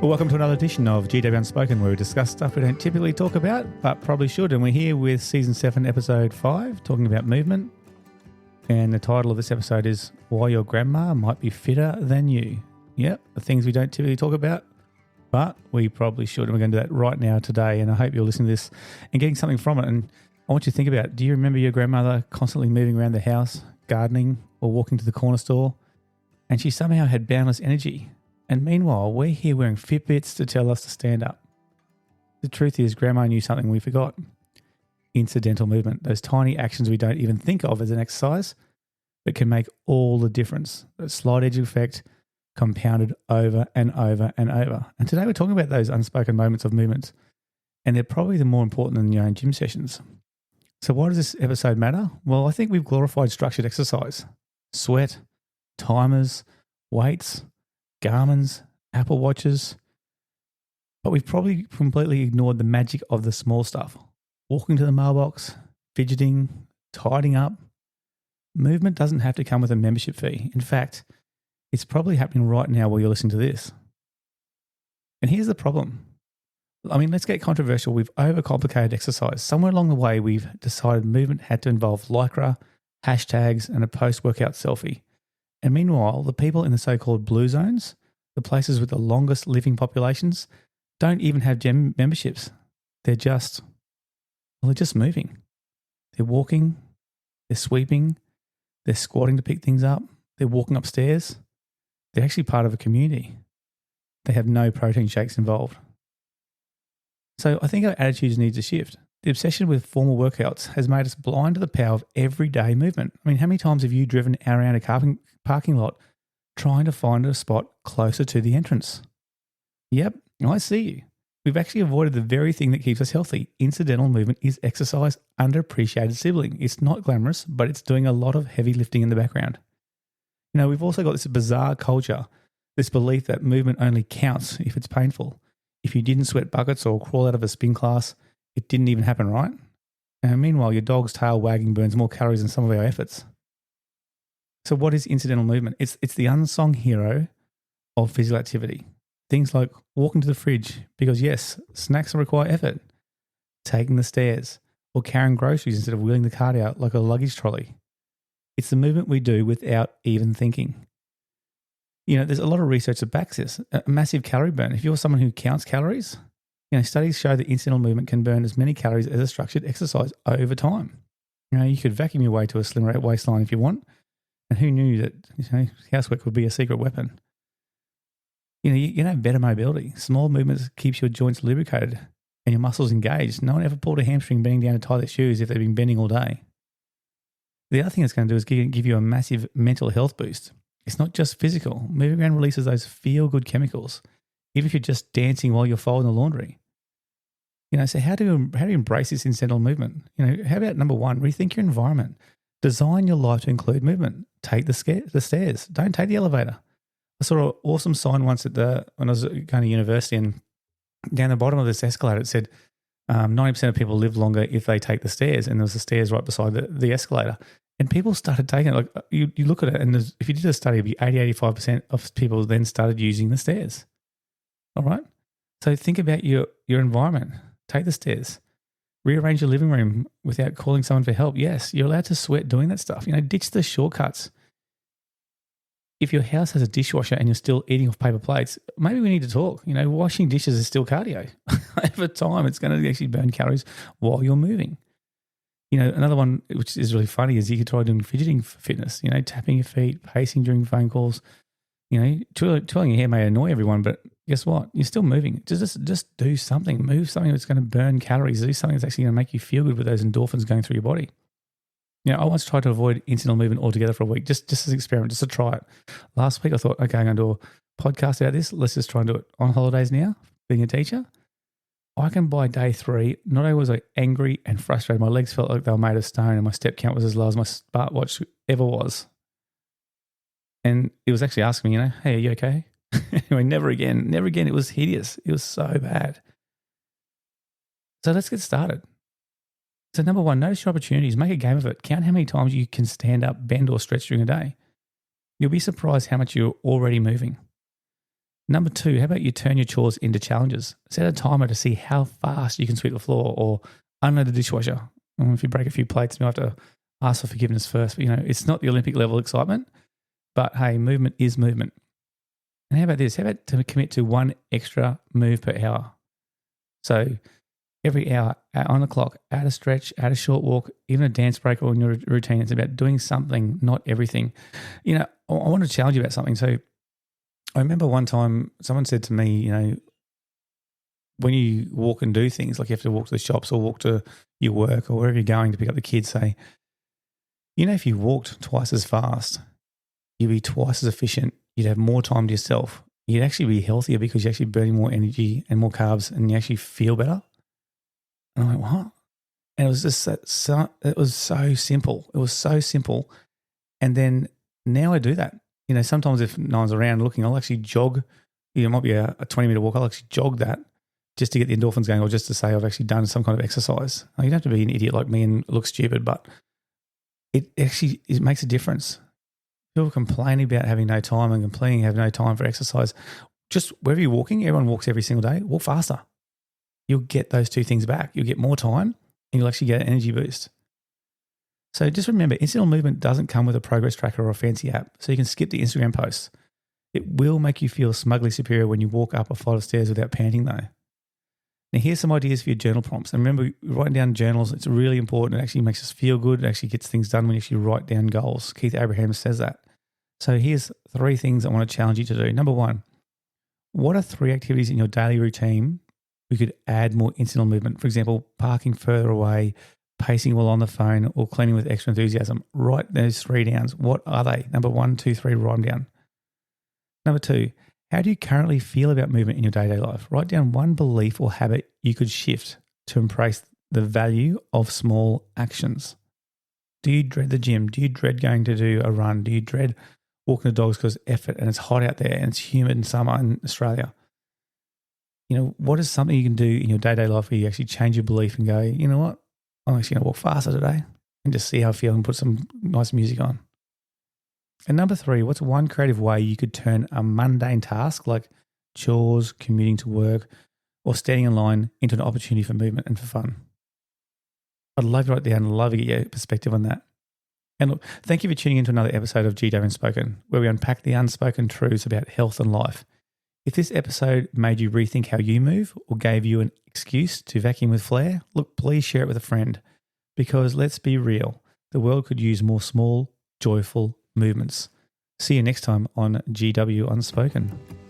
Well, welcome to another edition of GW Unspoken, where we discuss stuff we don't typically talk about, but probably should. And we're here with Season 7, Episode 5, talking about movement. And the title of this episode is Why Your Grandma Might Be Fitter Than You. Yep, the things we don't typically talk about, but we probably should. And we're going to do that right now today. And I hope you're listening to this and getting something from it. And I want you to think about, do you remember your grandmother constantly moving around the house, gardening, or walking to the corner store? And she somehow had boundless energy. And meanwhile, we're here wearing Fitbits to tell us to stand up. The truth is, Grandma knew something we forgot. Incidental movement, those tiny actions we don't even think of as an exercise, but can make all the difference. That slight edge effect compounded over and over and over. And today we're talking about those unspoken moments of movement. And they're probably the more important than your own gym sessions. So why does this episode matter? Well, I think we've glorified structured exercise. Sweat, timers, weights, Garmin's, Apple Watches, but we've probably completely ignored the magic of the small stuff. Walking to the mailbox, fidgeting, tidying up. Movement doesn't have to come with a membership fee. In fact, it's probably happening right now while you're listening to this. And here's the problem. I mean, let's get controversial. We've overcomplicated exercise. Somewhere along the way, we've decided movement had to involve Lycra, hashtags, and a post-workout selfie. And meanwhile, the people in the so-called blue zones, the places with the longest living populations, don't even have gym memberships. They're just moving. They're walking, they're sweeping, they're squatting to pick things up, they're walking upstairs. They're actually part of a community. They have no protein shakes involved. So I think our attitudes need to shift. The obsession with formal workouts has made us blind to the power of everyday movement. I mean, how many times have you driven around a parking lot trying to find a spot closer to the entrance? Yep, I see you. We've actually avoided the very thing that keeps us healthy. Incidental movement is exercise underappreciated sibling. It's not glamorous, but it's doing a lot of heavy lifting in the background. You know, we've also got this bizarre culture, this belief that movement only counts if it's painful. If you didn't sweat buckets or crawl out of a spin class, it didn't even happen, right? And meanwhile, your dog's tail wagging burns more calories than some of our efforts. So what is incidental movement? It's the unsung hero of physical activity. Things like walking to the fridge, because yes, snacks require effort. Taking the stairs, or carrying groceries instead of wheeling the cart out like a luggage trolley. It's the movement we do without even thinking. You know, there's a lot of research that backs this. A massive calorie burn. If you're someone who counts calories, you know, studies show that incidental movement can burn as many calories as a structured exercise over time. You know, you could vacuum your way to a slimmer waistline if you want. And who knew that, you know, housework would be a secret weapon? You know, you can have better mobility. Small movements keeps your joints lubricated and your muscles engaged. No one ever pulled a hamstring bending down to tie their shoes if they've been bending all day. The other thing it's going to do is give you a massive mental health boost. It's not just physical. Moving around releases those feel-good chemicals, even if you're just dancing while you're folding the laundry. You know, so how do you embrace this incidental movement? You know, how about number one, rethink your environment. Design your life to include movement. Take the stairs. Don't take the elevator. I saw an awesome sign once when I was going to university, and down the bottom of this escalator it said 90% of people live longer if they take the stairs, and there was the stairs right beside the escalator. And people started taking it. Like you look at it, and if you did a study, it'd be 85% of people then started using the stairs. All right? So think about your environment. Take the stairs. Rearrange your living room without calling someone for help. Yes, you're allowed to sweat doing that stuff. You know, ditch the shortcuts. If your house has a dishwasher and you're still eating off paper plates, maybe we need to talk. You know, washing dishes is still cardio. Over time, it's going to actually burn calories while you're moving. You know, another one which is really funny is you could try doing fidgeting for fitness. You know, tapping your feet, pacing during phone calls. You know, twirling your hair may annoy everyone, but guess what? You're still moving. Just do something. Move something that's going to burn calories. Do something that's actually going to make you feel good with those endorphins going through your body. You know, I once tried to avoid incidental movement altogether for a week, just as an experiment, just to try it. Last week I thought, okay, I'm going to do a podcast about this. Let's just try and do it on holidays now, being a teacher. I can by day 3, not only was I angry and frustrated, my legs felt like they were made of stone and my step count was as low as my smartwatch ever was. And it was actually asking me, you know, hey, are you okay? Anyway, never again. It was hideous. It was so bad. So let's get started. So number one, notice your opportunities. Make a game of it. Count how many times you can stand up, bend or stretch during a day. You'll be surprised how much you're already moving. Number 2, how about you turn your chores into challenges? Set a timer to see how fast you can sweep the floor or unload the dishwasher. If you break a few plates, you have to ask for forgiveness first. But, it's not the Olympic level excitement, but hey, movement is movement. And how about this? How about to commit to 1 extra move per hour? So every hour on the clock, add a stretch, add a short walk, even a dance break or in your routine. It's about doing something, not everything. I want to challenge you about something. So I remember one time someone said to me, when you walk and do things, like you have to walk to the shops or walk to your work or wherever you're going to pick up the kids, say, if you walked twice as fast, you'd be twice as efficient. You'd have more time to yourself. You'd actually be healthier because you're actually burning more energy and more carbs and you actually feel better. And I went, what? And it was just it was so simple. It was so simple. And then now I do that. Sometimes if no one's around looking, I'll actually jog. It might be a 20-meter walk. I'll actually jog that just to get the endorphins going or just to say I've actually done some kind of exercise. You don't have to be an idiot like me and look stupid, but it makes a difference. People complaining about having no time and complaining having no time for exercise. Just wherever you're walking, everyone walks every single day, walk faster. You'll get those 2 things back. You'll get more time and you'll actually get an energy boost. So just remember, incidental movement doesn't come with a progress tracker or a fancy app, so you can skip the Instagram posts. It will make you feel smugly superior when you walk up a flight of stairs without panting though. Now here's some ideas for your journal prompts. And remember, writing down journals, it's really important. It actually makes us feel good. It actually gets things done when you actually write down goals. Keith Abraham says that. So here's 3 things I want to challenge you to do. Number 1, what are 3 activities in your daily routine we could add more incidental movement? For example, parking further away, pacing while on the phone, or cleaning with extra enthusiasm. Write those 3 down. What are they? Number 1, 2, 3, write them down. Number 2, how do you currently feel about movement in your day-to-day life? Write down 1 belief or habit you could shift to embrace the value of small actions. Do you dread the gym? Do you dread going to do a run? Do you dread walking the dogs because effort and it's hot out there and it's humid in summer in Australia? What is something you can do in your day-to-day life where you actually change your belief and go, you know what? I'm actually going to walk faster today and just see how I feel and put some nice music on. And number 3, what's 1 creative way you could turn a mundane task like chores, commuting to work, or standing in line into an opportunity for movement and for fun? I'd love to write down and love to get your perspective on that. And look, thank you for tuning into another episode of GW Unspoken, where we unpack the unspoken truths about health and life. If this episode made you rethink how you move or gave you an excuse to vacuum with flair, look, please share it with a friend. Because let's be real, the world could use more small, joyful movements. See you next time on GW Unspoken.